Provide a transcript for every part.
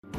Au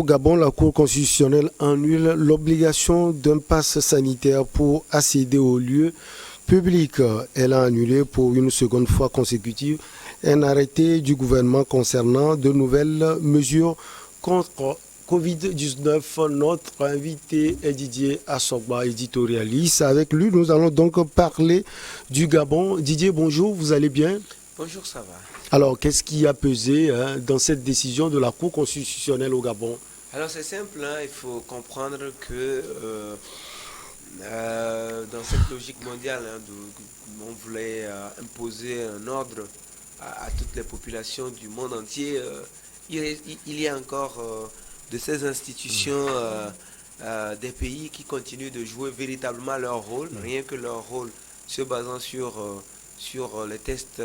Gabon, la Cour constitutionnelle annule l'obligation d'un pass sanitaire pour accéder aux lieux publics. Elle a annulé pour une seconde fois consécutive un arrêté du gouvernement concernant de nouvelles mesures contre Covid-19. Notre invité est Didier Assogba, éditorialiste. Avec lui, nous allons donc parler du Gabon. Didier, bonjour, vous allez bien? Bonjour, ça va. Alors, qu'est-ce qui a pesé dans cette décision de la Cour constitutionnelle au Gabon? Alors c'est simple, hein, il faut comprendre que dans cette logique mondiale, hein, on voulait imposer un ordre à toutes les populations du monde entier. Il y a encore de ces institutions des pays qui continuent de jouer véritablement leur rôle, rien que leur rôle se basant sur les tests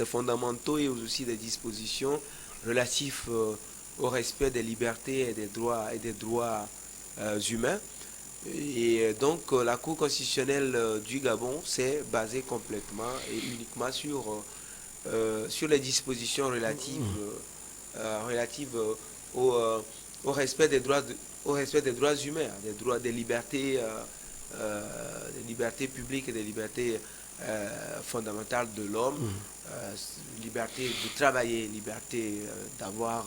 fondamentaux et aussi des dispositions relatifs au respect des libertés et des droits humains. Et donc la Cour constitutionnelle du Gabon s'est basée complètement et uniquement sur les dispositions relatives au respect au respect des droits humains, des libertés publiques et des libertés fondamentales de l'homme, liberté de travailler, liberté d'avoir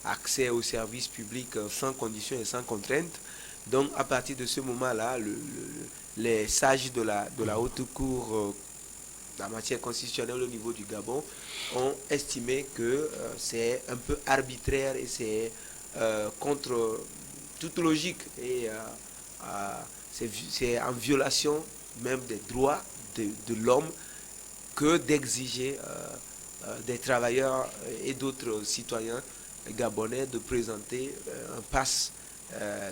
accès aux services publics sans conditions et sans contraintes. Donc à partir de ce moment-là, les sages de la haute cour en matière constitutionnelle au niveau du Gabon ont estimé que c'est un peu arbitraire et c'est contre toute logique et c'est en violation même des droits de l'homme que d'exiger des travailleurs et d'autres citoyens gabonais de présenter un pass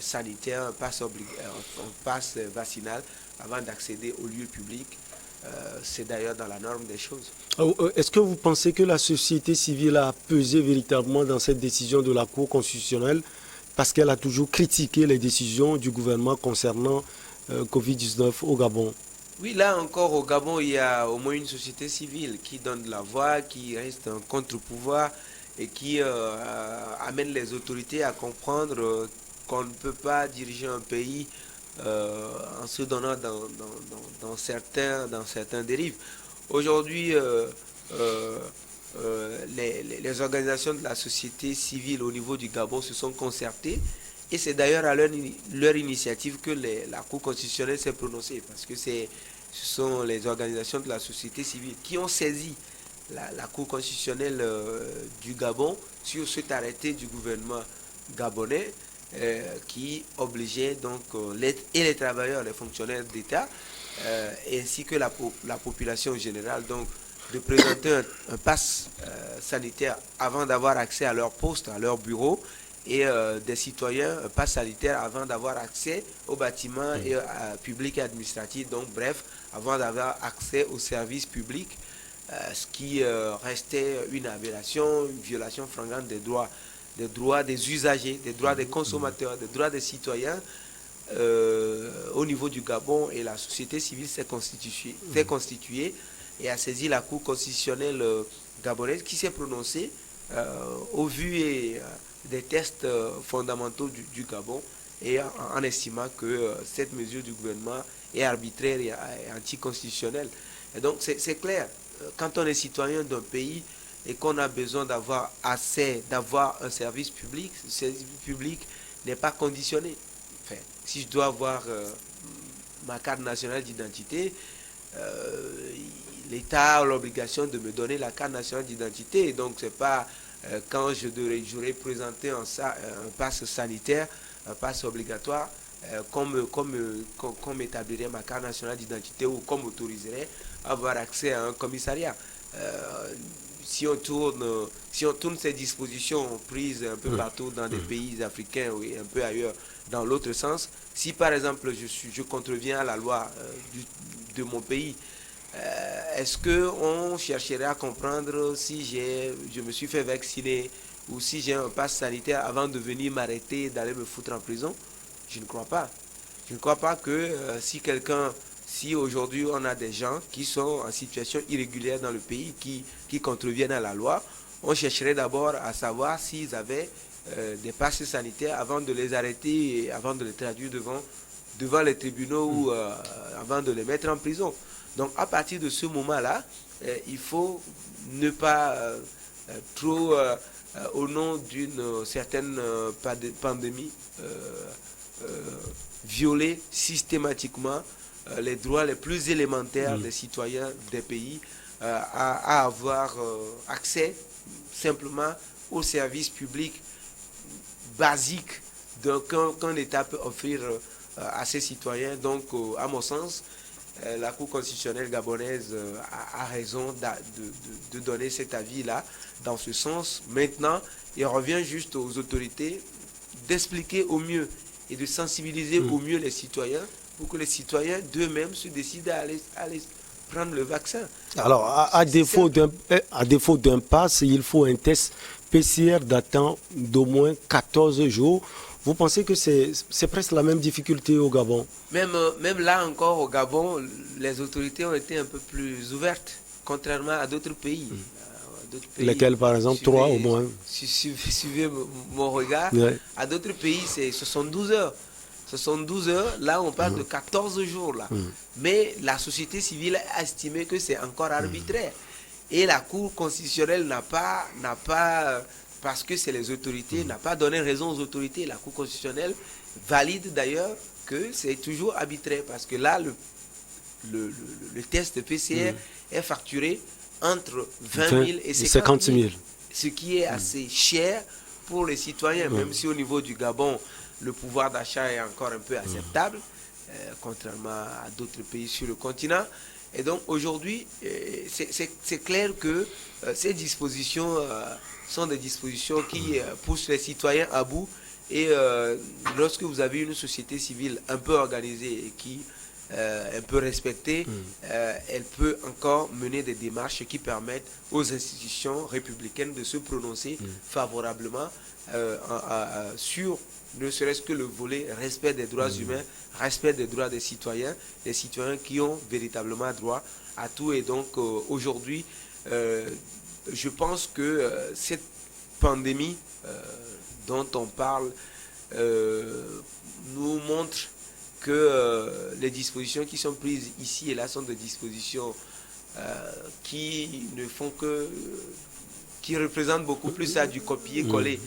sanitaire, un pass vaccinal avant d'accéder aux lieux publics. C'est d'ailleurs dans la norme des choses. Est-ce que vous pensez que la société civile a pesé véritablement dans cette décision de la Cour constitutionnelle parce qu'elle a toujours critiqué les décisions du gouvernement concernant Covid-19 au Gabon? Oui, là encore au Gabon, il y a au moins une société civile qui donne la voix, qui reste un contre-pouvoir et qui amène les autorités à comprendre qu'on ne peut pas diriger un pays en se donnant dans certains dérives. Aujourd'hui, les organisations de la société civile au niveau du Gabon se sont concertées et c'est d'ailleurs à leur initiative que la Cour constitutionnelle s'est prononcée parce que ce sont les organisations de la société civile qui ont saisi la Cour constitutionnelle du Gabon sur cet arrêté du gouvernement gabonais qui obligeait donc les travailleurs, les fonctionnaires d'État, ainsi que la population générale, donc de présenter un pass sanitaire avant d'avoir accès à leur poste, à leur bureau, et des citoyens un pass sanitaire avant d'avoir accès aux bâtiments publics et administratifs, donc bref, avant d'avoir accès aux services publics, ce qui restait une aberration, une violation flagrante des droits des usagers, des droits des consommateurs, des droits des citoyens au niveau du Gabon. Et la société civile s'est constituée et a saisi la Cour constitutionnelle gabonaise qui s'est prononcée au vu des tests fondamentaux du Gabon et en estimant que cette mesure du gouvernement est arbitraire et anticonstitutionnelle. Et donc c'est clair, quand on est citoyen d'un pays et qu'on a besoin d'avoir un service public, ce service public n'est pas conditionné. Enfin, si je dois avoir ma carte nationale d'identité, l'État a l'obligation de me donner la carte nationale d'identité. Donc c'est pas quand j'aurais présenté un pass sanitaire, un pass obligatoire, qu'on m'établirait ma carte nationale d'identité ou qu'on m'autoriserait à avoir accès à un commissariat. Si on tourne ces dispositions prises un peu partout dans des pays africains et un peu ailleurs dans l'autre sens, si par exemple je contreviens à la loi de mon pays, est-ce qu'on chercherait à comprendre si je me suis fait vacciner ou si j'ai un pass sanitaire avant de venir m'arrêter et d'aller me foutre en prison. Je ne crois pas. Je ne crois pas que si aujourd'hui on a des gens qui sont en situation irrégulière dans le pays, qui contreviennent à la loi, on chercherait d'abord à savoir s'ils avaient des passes sanitaires avant de les arrêter et avant de les traduire devant les tribunaux ou avant de les mettre en prison. Donc à partir de ce moment-là, il faut ne pas trop, au nom d'une certaine pandémie, violer systématiquement les droits les plus élémentaires des citoyens des pays à avoir accès simplement aux services publics basiques qu'un État peut offrir à ses citoyens. Donc, à mon sens, la Cour constitutionnelle gabonaise a raison de donner cet avis-là dans ce sens. Maintenant, il revient juste aux autorités d'expliquer au mieux et de sensibiliser au mieux les citoyens pour que les citoyens d'eux-mêmes se décident à aller prendre le vaccin. Alors, à défaut d'un pass, il faut un test PCR datant d'au moins 14 jours. Vous pensez que c'est presque la même difficulté au Gabon? Même là encore au Gabon, les autorités ont été un peu plus ouvertes, contrairement à d'autres pays. Lesquels, par exemple? 3 au moins. Suivez mon regard. Ouais. À d'autres pays, c'est 72 heures. 72 heures, là on parle de 14 jours. Là. Mais la société civile a estimé que c'est encore arbitraire. Et la Cour constitutionnelle n'a pas, parce que c'est les autorités, n'a pas donné raison aux autorités. La Cour constitutionnelle valide d'ailleurs que c'est toujours arbitraire. Parce que là, le test PCR est facturé entre 20 000 et 50 000. Ce qui est assez cher pour les citoyens, même si au niveau du Gabon, le pouvoir d'achat est encore un peu acceptable, contrairement à d'autres pays sur le continent. Et donc aujourd'hui, c'est clair que ces dispositions sont des dispositions qui poussent les citoyens à bout. Et lorsque vous avez une société civile un peu organisée et qui un peu respectée, elle peut encore mener des démarches qui permettent aux institutions républicaines de se prononcer favorablement sur ne serait-ce que le volet respect des droits humains, respect des droits des citoyens qui ont véritablement droit à tout. Et donc aujourd'hui, je pense que cette pandémie dont on parle nous montre que les dispositions qui sont prises ici et là sont des dispositions qui ne font que qui représentent beaucoup plus ça du copier-coller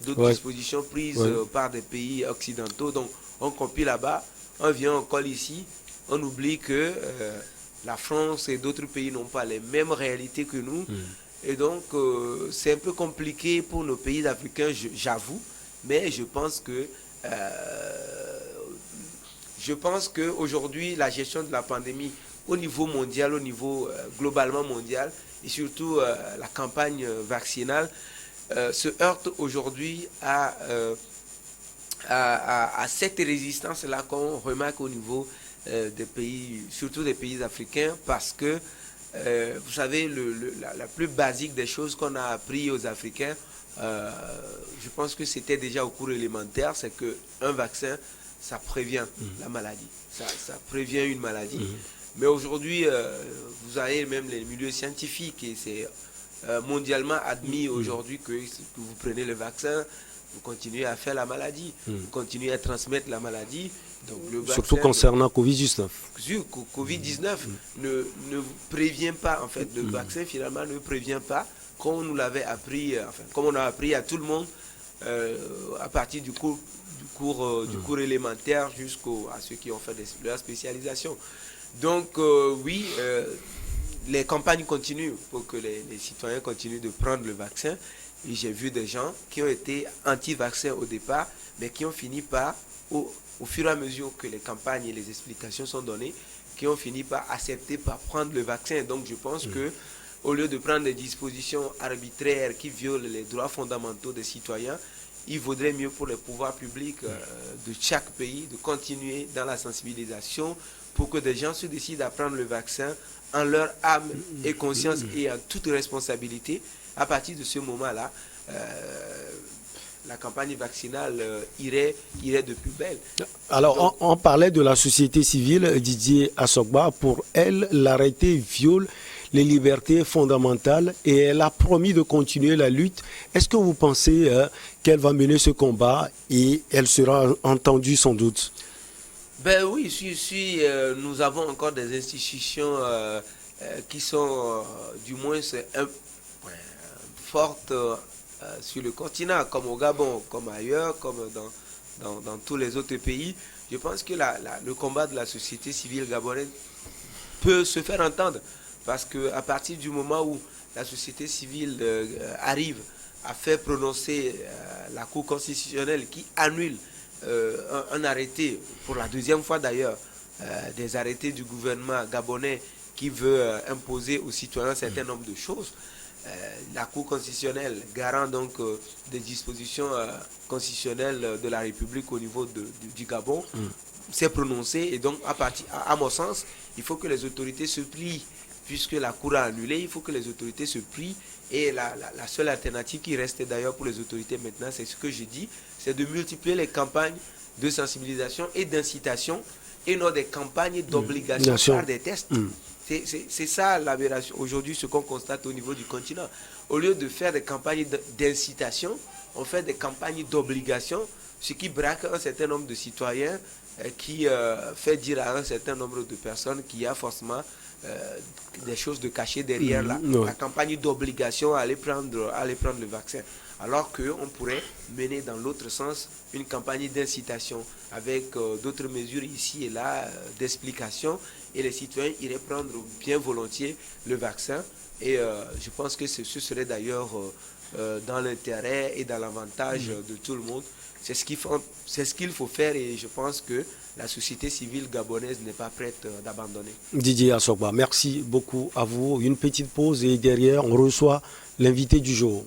d'autres dispositions prises par des pays occidentaux. Donc on copie là-bas, on vient, on colle ici, on oublie que la France et d'autres pays n'ont pas les mêmes réalités que nous. Et donc c'est un peu compliqué pour nos pays africains, j'avoue, mais je pense qu'aujourd'hui, la gestion de la pandémie au niveau mondial, au niveau globalement mondial, et surtout la campagne vaccinale, se heurte aujourd'hui à cette résistance-là qu'on remarque au niveau des pays, surtout des pays africains, parce que, vous savez, la plus basique des choses qu'on a appris aux Africains, je pense que c'était déjà au cours élémentaire, c'est qu'un vaccin, ça prévient la maladie. Ça prévient une maladie. Mais aujourd'hui, vous avez même les milieux scientifiques et c'est mondialement admis aujourd'hui que vous prenez le vaccin, vous continuez à faire la maladie, vous continuez à transmettre la maladie. Donc le vaccin, surtout concernant Covid-19. Covid-19 ne vous prévient pas, en fait. Le vaccin finalement ne prévient pas, comme on nous l'avait appris, comme on a appris à tout le monde à partir du cours élémentaire jusqu'à ceux qui ont fait leur spécialisation. Donc oui, les campagnes continuent pour que les citoyens continuent de prendre le vaccin. Et j'ai vu des gens qui ont été anti-vaccins au départ, mais qui ont fini par, au fur et à mesure que les campagnes et les explications sont données, qui ont fini par accepter, par prendre le vaccin. Donc je pense que au lieu de prendre des dispositions arbitraires qui violent les droits fondamentaux des citoyens, il vaudrait mieux pour les pouvoirs publics de chaque pays de continuer dans la sensibilisation pour que des gens se décident à prendre le vaccin en leur âme et conscience et en toute responsabilité. À partir de ce moment-là, la campagne vaccinale irait de plus belle. Alors, donc, on parlait de la société civile, Didier Assogba. Pour elle, l'arrêté viole les libertés fondamentales et elle a promis de continuer la lutte. Est-ce que vous pensez qu'elle va mener ce combat et elle sera entendue sans doute? Ben oui, si nous avons encore des institutions qui sont du moins fortes sur le continent, comme au Gabon, comme ailleurs, comme dans tous les autres pays, je pense que le combat de la société civile gabonaise peut se faire entendre. Parce qu'à partir du moment où la société civile arrive à faire prononcer la Cour constitutionnelle qui annule un arrêté, pour la deuxième fois d'ailleurs, des arrêtés du gouvernement gabonais qui veut imposer aux citoyens un certain nombre de choses, la Cour constitutionnelle, garant donc des dispositions constitutionnelles de la République au niveau du Gabon, s'est prononcée. Et donc, à mon sens, il faut que les autorités se plient. Puisque la Cour a annulé, il faut que les autorités se plient. Et la seule alternative qui reste d'ailleurs pour les autorités maintenant, c'est ce que je dis, c'est de multiplier les campagnes de sensibilisation et d'incitation et non des campagnes d'obligation par des tests. C'est ça l'aberration. Aujourd'hui, ce qu'on constate au niveau du continent. Au lieu de faire des campagnes d'incitation, on fait des campagnes d'obligation, ce qui braque un certain nombre de citoyens, qui fait dire à un certain nombre de personnes qu'il y a forcément des choses de cachées derrière la campagne d'obligation à aller prendre le vaccin. Alors qu'on pourrait mener dans l'autre sens une campagne d'incitation avec d'autres mesures ici et là, d'explication, et les citoyens iraient prendre bien volontiers le vaccin. Et je pense que ce serait d'ailleurs dans l'intérêt et dans l'avantage de tout le monde. C'est ce qu'il faut faire, et je pense que la société civile gabonaise n'est pas prête d'abandonner. Didier Assogba, merci beaucoup à vous. Une petite pause et derrière, on reçoit l'invité du jour.